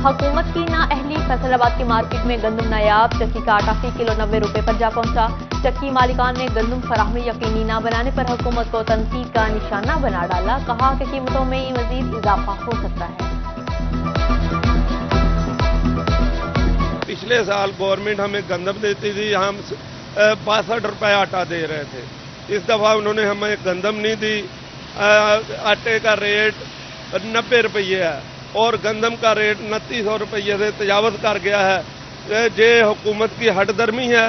हुकूमत की नाअहली, फैसलाबाद की मार्केट में गंदम नायाब, चक्की का आटा फी किलो 90 रुपए पर जा पहुंचा। चक्की मालिकान ने गंदम फराहमी यकीनी न बनाने पर हुकूमत को तनकीद का निशाना बना डाला। कहा कि कीमतों में मजीद इजाफा हो सकता है। पिछले साल गवर्नमेंट हमें गंदम देती थी, हम 62 रुपए आटा दे रहे थे। इस दफ़ा उन्होंने हमें गंदम नहीं दी। आटे का रेट 90 रुपये है और गंदम का रेट 2900 रुपये से तजावज़ कर गया है। ये हुकूमत की हटदर्मी है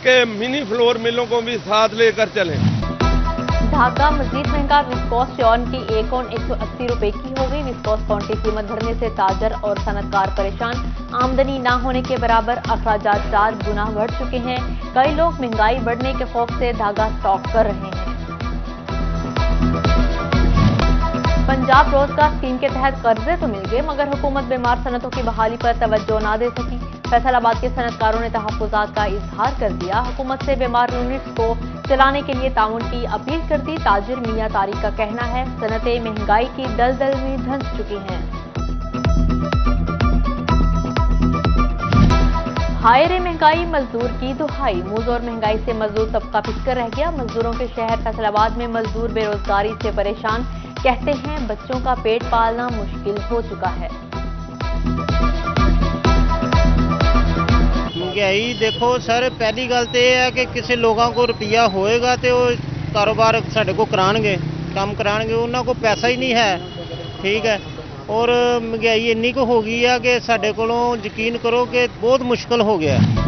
कि मिनी फ्लोर मिलों को भी साथ लेकर चलें। ढाका मजीद महंगा, विस्कोस चॉर्न की एक औन 180 रुपए की हो गई। विस्कोस कॉर्न की कीमत बढ़ने से ताजर और सनतकार परेशान। आमदनी ना होने के बराबर अखराजात 4 गुना बढ़ चुके हैं। कई लोग महंगाई बढ़ने के खौफ से धागा स्टॉक कर रहे हैं। पंजाब रोजगार स्कीम के तहत कर्जे तो मिल गए, मगर हुकूमत बीमार सनतों की बहाली पर तवज्जो ना दे सकी। फैसलाबाद के सनतकारों ने तहफ्फुज़ात का इजहार कर दिया। हुकूमत से बीमार यूनिट्स को चलाने के लिए ताउन की अपील कर दी। ताजिर मियां तारिक का कहना है, सनतें महंगाई की दलदल में धंस चुकी हैं। हाय रे महंगाई, मजदूर की दुहाई। मूज और महंगाई से मजदूर तबका पिछकर रह गया। मजदूरों के शहर फैसलाबाद में मजदूर बेरोजगारी से परेशान। कहते हैं बच्चों का पेट पालना मुश्किल हो चुका है। महंगाई देखो सर, पहली गल तो यह है कि किसी लोगों को रुपया होएगा तो कारोबार साढ़े को कराएंगे, काम कराएंगे। उन्होंने को पैसा ही नहीं है, ठीक है। और महंगाई इन्नी को हो गई है कि साढ़े कोलों यकीन करो कि बहुत मुश्किल हो गया है।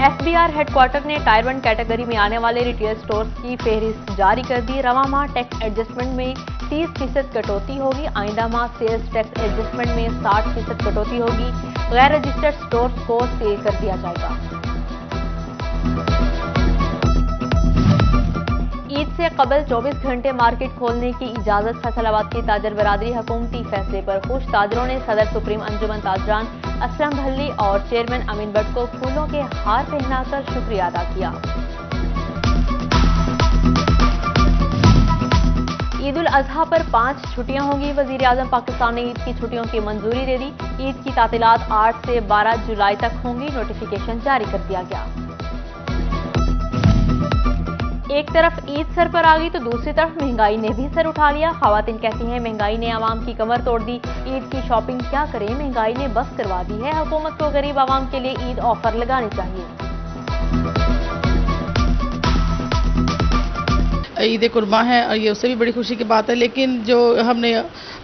एफबीआर हेडक्वार्टर ने टायर 1 कैटेगरी में आने वाले रिटेल स्टोर्स की फेहरिस्त जारी कर दी। रवा माह टैक्स एडजस्टमेंट में 30% कटौती होगी। आइंदा माह सेल्स टैक्स एडजस्टमेंट में 60% कटौती होगी। गैर रजिस्टर्ड स्टोर्स को सील कर दिया जाएगा। ईद से कबल 24 घंटे मार्केट खोलने की इजाजत। फैसलाबाद की ताजर बरादरी हुकूमती फैसले पर खुश। ताजरों ने सदर सुप्रीम अंजुमन ताजरान असलम भल्ली और चेयरमैन अमीन भट्ट को फूलों के हार पहनाकर शुक्रिया अदा किया। ईद उल अजहा पर 5 छुट्टियां होंगी। वजीर आजम पाकिस्तान ने ईद की छुट्टियों की मंजूरी दे दी। ईद की तातीलात 8 से 12 जुलाई तक होंगी। नोटिफिकेशन जारी कर दिया गया। एक तरफ ईद सर पर आ गई तो दूसरी तरफ महंगाई ने भी सर उठा लिया। खवातीन कहती हैं महंगाई ने आवाम की कमर तोड़ दी। ईद की शॉपिंग क्या करें, महंगाई ने बस करवा दी है। हुकूमत को गरीब आवाम के लिए ईद ऑफर लगानी चाहिए। ईद कुर्बा है और ये उससे भी बड़ी खुशी की बात है, लेकिन जो हमने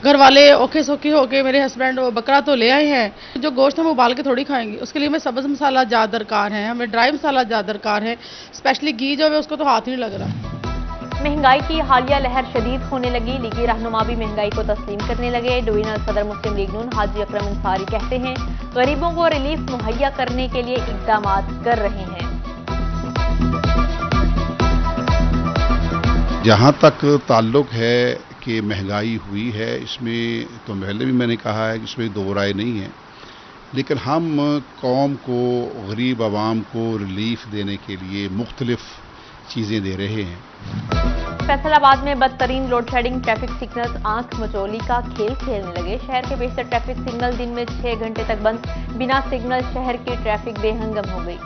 घर वाले औखे सौखे होके मेरे हस्बैंड वो बकरा तो ले आए हैं। जो गोश्त हम उबाल के थोड़ी खाएंगे, उसके लिए हमें सब्ज़ मसाला ज़्यादा दरकार है, हमें ड्राई मसाला ज़्यादा दरकार है। स्पेशली घी जो है उसको तो हाथ ही नहीं लग रहा। महंगाई की हालिया लहर शदीद होने लगी। लीगी रहनुमा भी महंगाई को तस्लीम करने लगे। डिवीजनल सदर मुस्लिम लीग नून हाजी अकरम अंसारी कहते हैं गरीबों को रिलीफ मुहैया करने के लिए इकदाम कर रहे हैं। जहाँ तक ताल्लुक है कि महंगाई हुई है, इसमें तो पहले भी मैंने कहा है कि इसमें दो राय नहीं है, लेकिन हम कौम को, गरीब आवाम को रिलीफ देने के लिए मुख्तलिफ चीज़ें दे रहे हैं। फैसलाबाद में बदतरीन लोड शेडिंग, ट्रैफिक सिग्नल्स आंख मचोली का खेल खेलने लगे। शहर के बेशतर ट्रैफिक सिग्नल दिन में 6 घंटे तक बंद। बिना सिग्नल शहर की ट्रैफिक बेहंगम हो गई।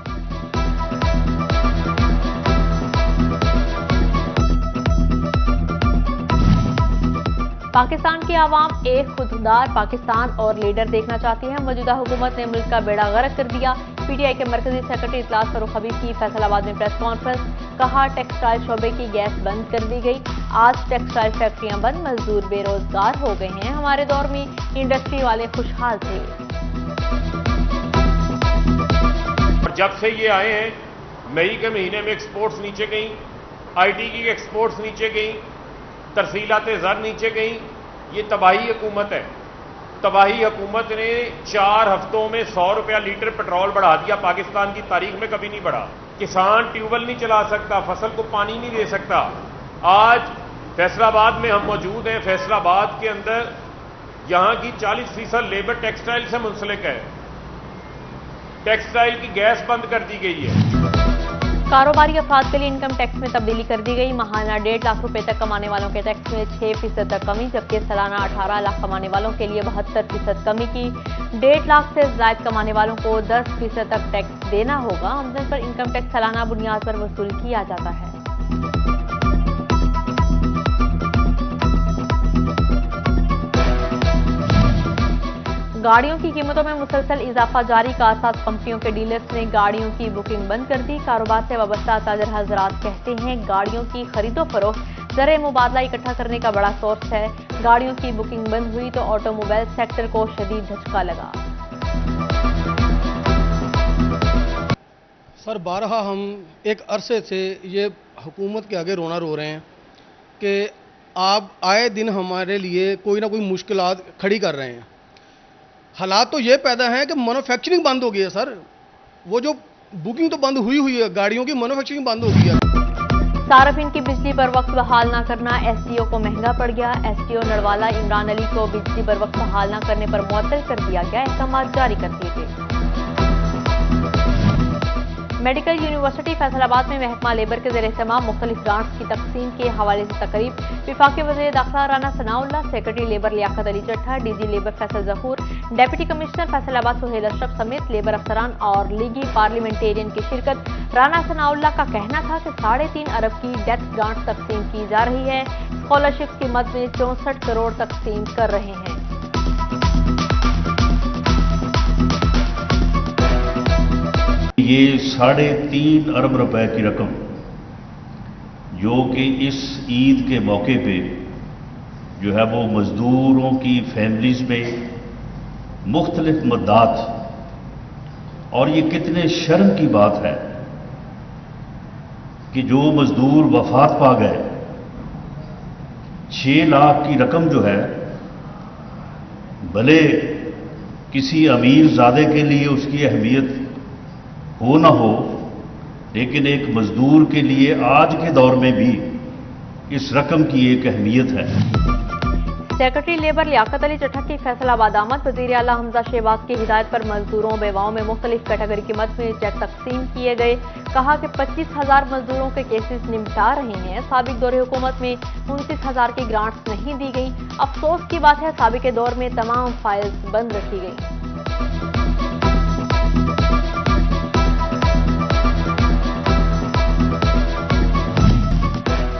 पाकिस्तान की आवाम एक खुददार पाकिस्तान और लीडर देखना चाहती है। मौजूदा हुकूमत ने मुल्क का बेड़ा गर्क कर दिया। पीटीआई के मरकजी सेक्रेटरी इजलास फरूख हबीब की फैसलाबाद में प्रेस कॉन्फ्रेंस। कहा टेक्सटाइल शोबे की गैस बंद कर दी गई। आज टेक्सटाइल फैक्ट्रियां बंद, मजदूर बेरोजगार हो गए हैं। हमारे दौर में इंडस्ट्री वाले खुशहाल थे। जब से ये आए हैं, मई के महीने में एक्सपोर्ट्स नीचे गई, आईटी की एक्सपोर्ट्स नीचे गई, तरसीलात ज़र नीचे गई। ये तबाही हुकूमत है। तबाही हुकूमत ने 4 हफ्तों में 100 रुपया लीटर पेट्रोल बढ़ा दिया। पाकिस्तान की तारीख में कभी नहीं बढ़ा। किसान ट्यूबवेल नहीं चला सकता, फसल को पानी नहीं दे सकता। आज फैसलाबाद में हम मौजूद हैं। फैसलाबाद के अंदर यहाँ की 40% लेबर टेक्सटाइल से मुंसलिक है। टेक्सटाइल की गैस बंद कर दी गई है। कारोबारी अफराद के लिए इनकम टैक्स में तब्दीली कर दी गई। माहाना 1.5 लाख रुपए तक कमाने वालों के टैक्स में 6% तक कमी, जबकि सालाना 18 लाख कमाने वालों के लिए 72% कमी की। 1.5 लाख से ज्यादा कमाने वालों को 10% तक टैक्स देना होगा। आमदन पर इनकम टैक्स सालाना बुनियाद पर वसूल किया जाता है। गाड़ियों की कीमतों में मुसलसल इजाफा जारी। कार साथ कंपनियों के डीलर्स ने गाड़ियों की बुकिंग बंद कर दी। कारोबार से वाबस्ता ताजर हजरात कहते हैं गाड़ियों की खरीदो फरोख्त ज़र मुबादला इकट्ठा करने का बड़ा सोर्स है। गाड़ियों की बुकिंग बंद हुई तो ऑटोमोबाइल सेक्टर को शदीद झटका लगा। सर बारहा हम एक अरसे से ये हुकूमत के आगे रोना रो रहे हैं कि आप आए दिन हमारे लिए कोई ना कोई मुश्किलात खड़ी कर रहे हैं। हालात तो ये पैदा हैं कि मैन्युफैक्चरिंग बंद हो गई है सर। वो जो बुकिंग तो बंद हुई है, गाड़ियों की मैन्युफैक्चरिंग बंद हो गई है। सार्फिन की बिजली बर वक्त बहाल न करना एसडीओ को महंगा पड़ गया। एसडीओ नड़वाला इमरान अली को बिजली बर वक्त बहाल न करने पर मुअत्तल कर दिया गया। अहकाम जारी कर दिए गए। मेडिकल यूनिवर्सिटी फैसलाबाद में महकमा लेबर के ज़रिए तमाम मुख्तलिफ ग्रांट्स की तकसीम के हवाले से तकरीब। विफाकी वज़ीर दाखिला Rana Sanaullah, secretary labour Liaquat Ali Chattha, DG labour Faisal Zahoor, deputy commissioner Faisalabad Suhail Ashraf समेत लेबर अफसरान और लीगी पार्लियामेंटेरियन की शिरकत। राना सनाउल्लाह का कहना था कि 3.5 अरब की डेथ ग्रांट तकसीम की जा रही है। स्कॉलरशिप की मद में 64 करोड़ तकसीम कर रहे हैं। ये 3.5 अरब रुपए की रकम जो कि इस ईद के मौके पे जो है वो मज़दूरों की फैमिलीज़ में मुख्तलिफ मद्दात, और ये कितने शर्म की बात है कि जो मज़दूर वफात पा गए 6 लाख की रकम जो है, भले किसी अमीर ज़ादे के लिए उसकी अहमियत हो ना हो, लेकिन एक मजदूर के लिए आज के दौर में भी इस रकम की एक अहमियत है। सेक्रेटरी लेबर लियाकत अली चट्ठा की फैसलाबाद आमद। वज़ीर आला हमजा शहबाज की हिदायत पर मजदूरों बेवाओं में मुख्तलिफ कैटेगरी की मद में चेक तकसीम किए गए। कहा कि 25,000 मजदूरों के केसेस निपटा रहे हैं। साबिक दौरे हुकूमत में 29,000 की ग्रांट्स नहीं दी गई। अफसोस की बात है साबिक दौर में तमाम फाइल्स बंद रखी गई।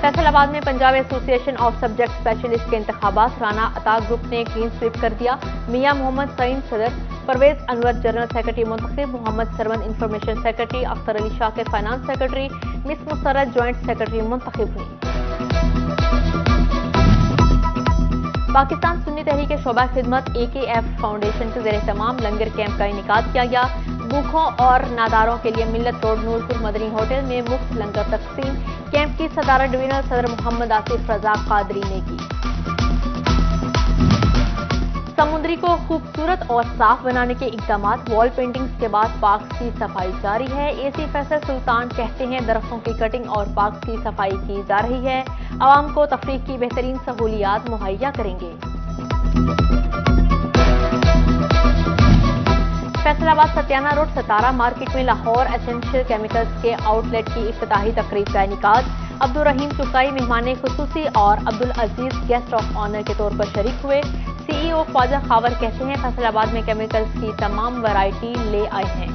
फैसलाबाद में Punjab association of subject specialist के इंतखाबात। राना अता ग्रुप ने क्लीन स्वीप कर दिया। मियां मोहम्मद सईद सदर, परवेज अनवर जनरल सेक्रेटरी मुंतखब, Mohammad Sarwan information secretary, Akhtar Ali Shakir finance secretary, miss Musarrat joint secretary मुंतखब हुई। पाकिस्तान सुन्नी तहरीक शोबा खिदमत AKF फाउंडेशन के ज़रिए तमाम लंगर कैंप का इनेकाद किया गया। भूखों और नादारों के लिए मिल्लत रोड नूरपुर मदनी होटल में मुफ्त लंगर तकसीम। कैंप की सदारत डिवीजनल सदर मोहम्मद आसिफ रजा कादरी ने की। समुद्री को खूबसूरत और साफ बनाने के इक़दामात। वॉल पेंटिंग्स के बाद पार्क्स की सफाई जारी है। AC फैसल सुल्तान कहते हैं दरख्तों की कटिंग और पार्क्स की सफाई की जा रही है। आवाम को तफरीह की बेहतरीन सहूलियात मुहैया करेंगे। फैसलाबाद सत्याना रोड सतारा मार्केट में लाहौर एसेंशियल केमिकल्स के आउटलेट की इफ्तिताही तकरीब का इनेकाद। अब्दुल रहीम चुकाई मेहमान खुसूसी और अब्दुल अजीज गेस्ट ऑफ ऑनर के तौर पर शरीक हुए। CEO ख्वाजा खावर कहते हैं फैसलाबाद में केमिकल्स की तमाम वैरायटी ले आए हैं।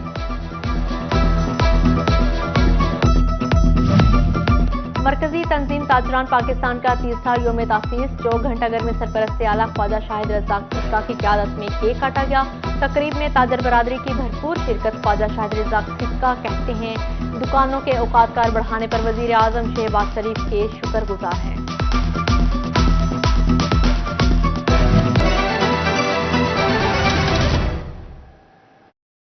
मरकजी तंजीम ताजरान पाकिस्तान का 30वां यौम तासीस। जो घंटाघर में सरपरस्त आला ख्वाजा शाहिद रज़ाक सिक्का की क़यादत में केक काटा गया। तकरीब में ताजर बरादरी की भरपूर शिरकत। ख्वाजा शाहिद रज़ाक सिक्का कहते हैं दुकानों के औकात कार बढ़ाने पर वज़ीर आज़म शहबाज शरीफ के शुक्रगुजार हैं।